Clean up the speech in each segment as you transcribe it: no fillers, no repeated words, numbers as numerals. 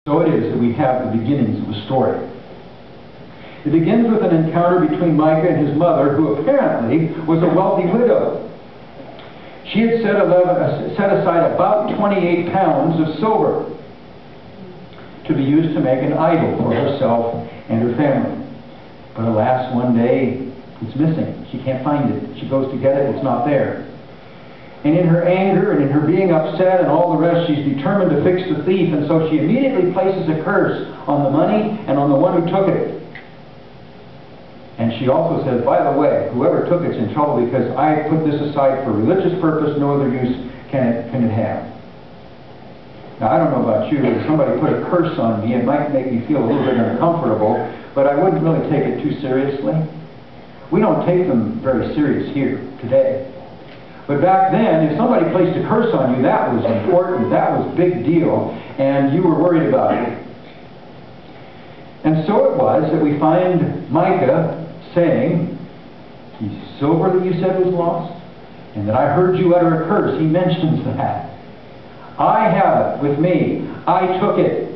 So it is that we have the beginnings of the story. It begins with an encounter between Micah and his mother, who apparently was a wealthy widow. She had set aside about 28 pounds of silver to be used to make an idol for herself and her family. But alas, one day it's missing. She can't find it. She goes to get it, it's not there. And in her anger and in her being upset and all the rest, she's determined to fix the thief, and so she immediately places a curse on the money and on the one who took it. And she also says, by the way, whoever took it's in trouble because I put this aside for religious purpose, no other use can it have. Now, I don't know about you, if somebody put a curse on me, it might make me feel a little bit uncomfortable, but I wouldn't really take it too seriously. We don't take them very serious here today. But back then, if somebody placed a curse on you, that was important, that was a big deal, and you were worried about it. And so it was that we find Micah saying, the silver that you said was lost, and that I heard you utter a curse. He mentions that. I have it with me. I took it.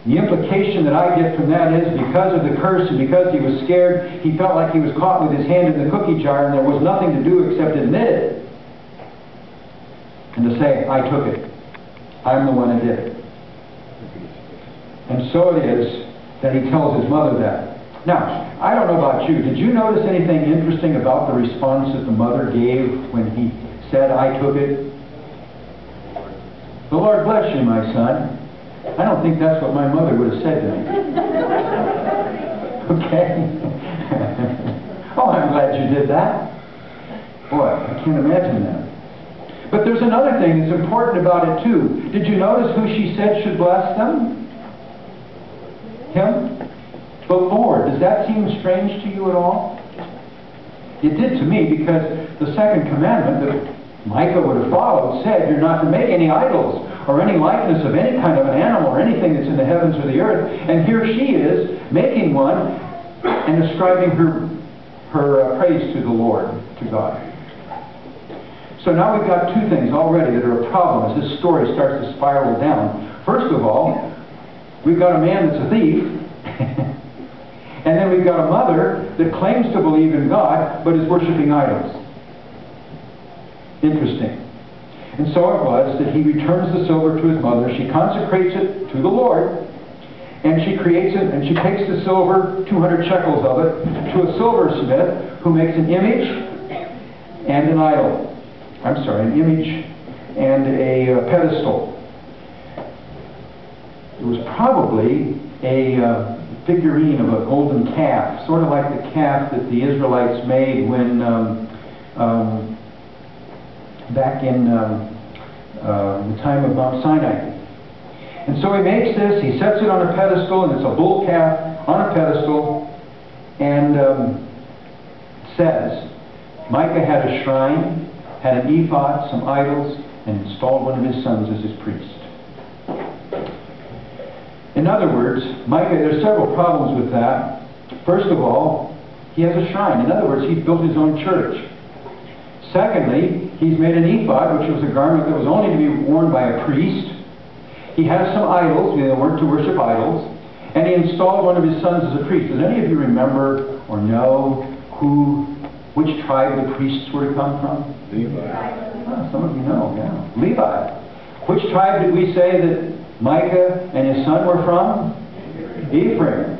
The implication that I get from that is because of the curse and because he was scared, he felt like he was caught with his hand in the cookie jar and there was nothing to do except admit it. And to say, I took it. I'm the one that did it. And so it is that he tells his mother that. Now, I don't know about you. Did you notice anything interesting about the response that the mother gave when he said, I took it? The Lord bless you, my son. I don't think that's what my mother would have said to me. Okay? Oh, I'm glad you did that. Boy, I can't imagine that. But there's another thing that's important about it too. Did you notice who she said should bless them? Him? The Lord. Does that seem strange to you at all? It did to me, because the second commandment that Micah would have followed said you're not to make any idols or any likeness of any kind of an animal or anything that's in the heavens or the earth. And here she is making one and ascribing her praise to the Lord, to God. So now we've got two things already that are a problem as this story starts to spiral down. First of all, we've got a man that's a thief, and then we've got a mother that claims to believe in God but is worshiping idols. Interesting. And so it was that he returns the silver to his mother. She consecrates it to the Lord, and she creates it, and she takes the silver, 200 shekels of it, to a silversmith who makes an image and an idol. I'm sorry, an image and a pedestal. It was probably a figurine of a golden calf, sort of like the calf that the Israelites made when back in the time of Mount Sinai. And so he makes this, he sets it on a pedestal, and it's a bull calf on a pedestal, and says, Micah had a shrine, had an ephod, some idols, and installed one of his sons as his priest. In other words, Micah, there's several problems with that. First of all, he has a shrine. In other words, he's built his own church. Secondly, he's made an ephod, which was a garment that was only to be worn by a priest. He has some idols, they weren't to worship idols, and he installed one of his sons as a priest. Does any of you remember or know which tribe the priests were to come from? Levi. Oh, some of you know, yeah. Levi. Which tribe did we say that Micah and his son were from? Ephraim.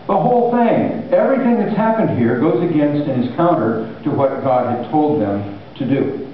The whole thing, everything that's happened here goes against and is counter to what God had told them to do.